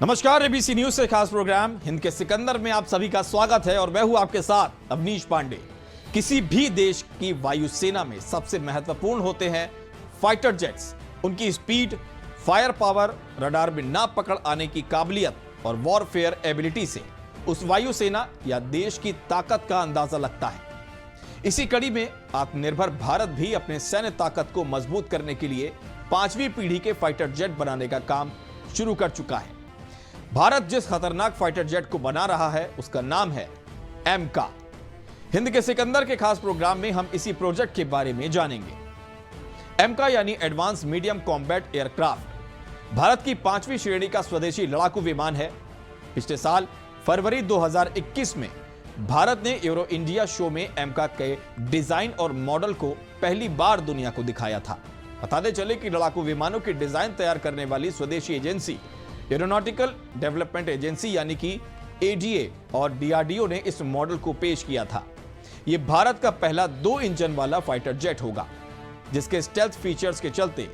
नमस्कार, ABC news से खास प्रोग्राम हिंद के सिकंदर में आप सभी का स्वागत है और मैं हूं आपके साथ अवनीश पांडे। किसी भी देश की वायुसेना में सबसे महत्वपूर्ण होते हैं फाइटर जेट्स। उनकी स्पीड, फायर पावर, रडार में ना पकड़ आने की काबिलियत और वॉरफेयर एबिलिटी से उस वायुसेना या देश की ताकत का अंदाजा लगता है। इसी कड़ी में आत्मनिर्भर भारत भी अपने सैन्य ताकत को मजबूत करने के लिए 5वीं पीढ़ी के फाइटर जेट बनाने का काम शुरू कर चुका है। भारत जिस खतरनाक फाइटर जेट को बना रहा है उसका नाम है एमका। हिंद के सिकंदर के खास प्रोग्राम में हम इसी प्रोजेक्ट के बारे में जानेंगे। एमका यानी advance medium combat aircraft Bharat की 5वीं श्रेणी का स्वदेशी लड़ाकू विमान है। पिछले साल फरवरी 2021 में भारत ने एरो इंडिया शो में एमका के डिजाइन और मॉडल को पहली बार दुनिया को दिखाया था। बताते चले कि लड़ाकू विमानों के डिजाइन तैयार करने वाली स्वदेशी एजेंसी एरोनॉटिकल डेवलपमेंट एजेंसी यानी कि एडीए और डीआरडीओ ने इस मॉडल को पेश किया था। यह भारत का पहला 2 इंजन वाला फाइटर जेट होगा जिसके स्टेल्थ फीचर्स के चलते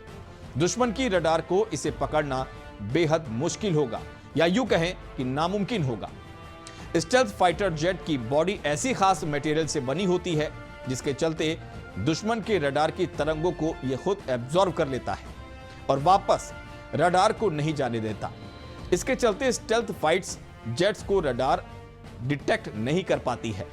दुश्मन की रडार को इसे पकड़ना बेहद मुश्किल होगा या यूं कहें कि नामुमकिन होगा। स्टेल्थ फाइटर जेट की बॉडी ऐसी खास मटेरियल से बनी होती है जिसके चलते दुश्मन के रडार की तरंगों को यह खुद एब्जॉर्ब कर लेता है और वापस रडार को नहीं जाने देता। इसके चलते स्टेल्थ फाइट्स जेट्स को रडार डिटेक्ट नहीं कर पाती है।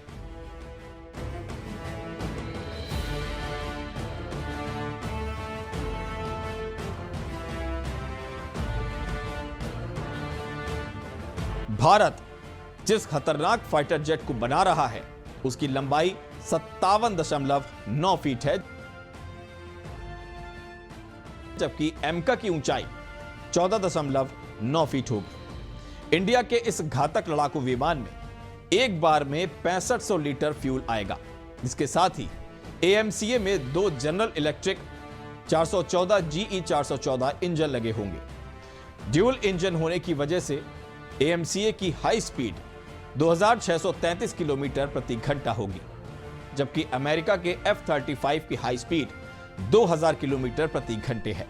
भारत जिस खतरनाक फाइटर जेट को बना रहा है उसकी लंबाई 57.9 फीट है, जबकि एमका की ऊंचाई 14.9 फीट होगी। इंडिया के इस घातक लड़ाकू विमान में एक बार में 6500 लीटर फ्यूल आएगा, जिसके साथ ही एएमसीए में 2 जनरल इलेक्ट्रिक 414 जीई 414 इंजन लगे होंगे। ड्यूल इंजन होने की वजह से एएमसीए की हाई स्पीड 2633 किलोमीटर प्रति घंटा होगी, जबकि अमेरिका के F-35 की हाई स्पीड 2000 किलोमीटर प्रति घंटे है।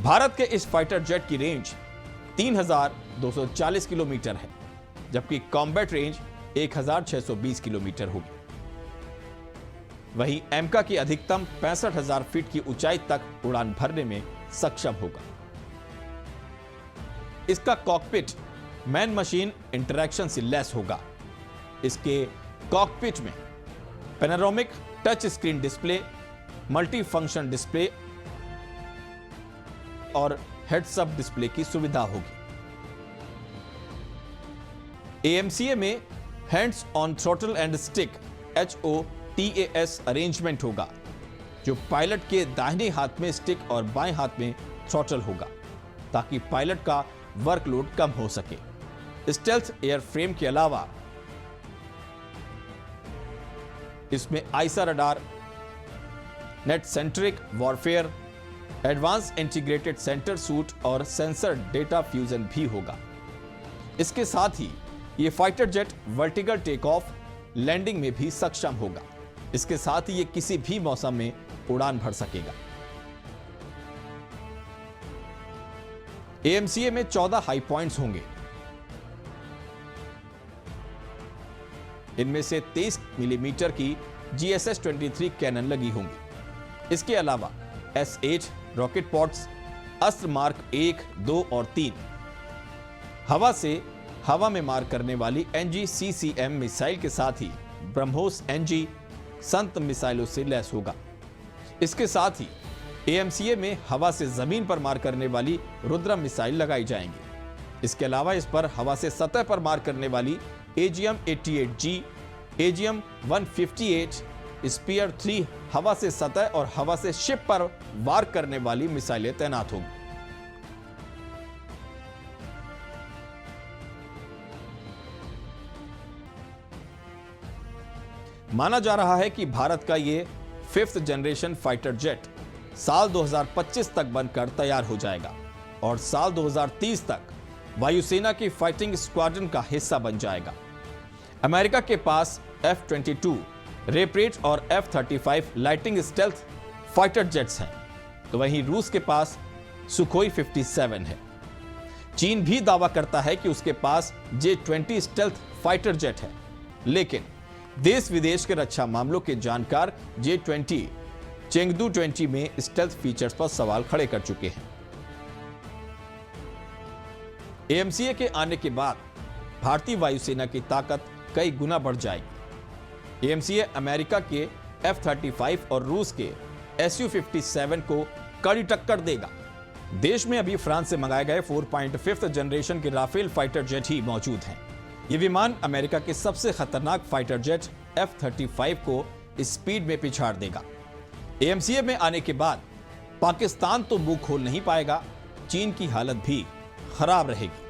भारत के इस फाइटर जेट की रेंज 3240 किलोमीटर है, जबकि कॉम्बैट रेंज 1620 किलोमीटर होगी। वहीं एमका की अधिकतम 65,000 फीट की ऊंचाई तक उड़ान भरने में सक्षम होगा। इसका कॉकपिट मैन मशीन इंटरैक्शन से लैस होगा। इसके कॉकपिट में panoramic touch screen display, multi function display और हेड्स अप डिस्प्ले की सुविधा होगी। एएमसीए में hands on throttle and stick HOTAS arrangement होगा, जो पायलट के दाहिने हाथ में स्टिक और बाएं हाथ में थ्रॉटल होगा ताकि पायलट का वर्कलोड कम हो सके। स्टेल्थ एयरफ्रेम के अलावा इसमें AESA radar, net centric warfare, advanced integrated sensor suite और सेंसर डेटा फ्यूजन भी होगा। इसके साथ ही यह fighter jet vertical take off landing में भी सक्षम होगा। इसके साथ ही यह किसी भी मौसम में उड़ान भर सकेगा। एएमसीए में 14 हाई पॉइंट्स होंगे। इनमें से 23 मिलीमीटर की GSS-23 कैनन लगी होंगी। इसके अलावा S8 रॉकेट पॉड्स, अस्त्र मार्क 1, 2 और 3, हवा से हवा में मार करने वाली NG-CCM मिसाइल के साथ ही ब्रह्मोस NG संत मिसाइलों से लैस होगा। इसके साथ ही एएमसीए में हवा से जमीन पर मार करने वाली रुद्रम मिसाइल लगाई जाएंगी। इसके अलावा इस पर हवा से सतह पर मार करने वाली AGM-88G, AGM-158, स्पीयर 3 हवा से सतह और हवा से शिप पर वार करने वाली मिसाइलें तैनात होंगी। माना जा रहा है कि भारत का ये 5th जनरेशन फाइटर जेट साल 2025 तक बनकर तैयार हो जाएगा और साल 2030 तक वायुसेना की फाइटिंग स्क्वाड्रन का हिस्सा बन जाएगा। अमेरिका के पास F-22 रेपरेट और F-35 lighting stealth fighter jets हैं, तो वहीं रूस के पास सुखोई 57 है। चीन भी दावा करता है कि उसके पास J-20 स्टेल्थ फाइटर जेट है, लेकिन देश विदेश के रक्षा मामलों के जानकार J-20 चेंगडू 20 में स्टेल्थ फीचर्स पर सवाल खड़े कर चुके हैं। AMCA के आने के बाद भारतीय वायुसेना की ताकत कई गुना बढ़ जाएगी। AMCA अमेरिका के F-35 और रूस के Su-57 को कड़ी टक्कर देगा। देश में अभी फ्रांस से मंगाए गए 4.5 जनरेशन के राफेल फाइटर जेट ही मौजूद हैं। ये विमान अमेरिका के सबसे खतरनाक फाइटर जेट F-35 को स्पीड में पिछाड़ देगा। AMCA में आने के बाद पाकिस्तान तो मुंह खोल नहीं पाएगा, चीन की हालत भी खराब रहेगी।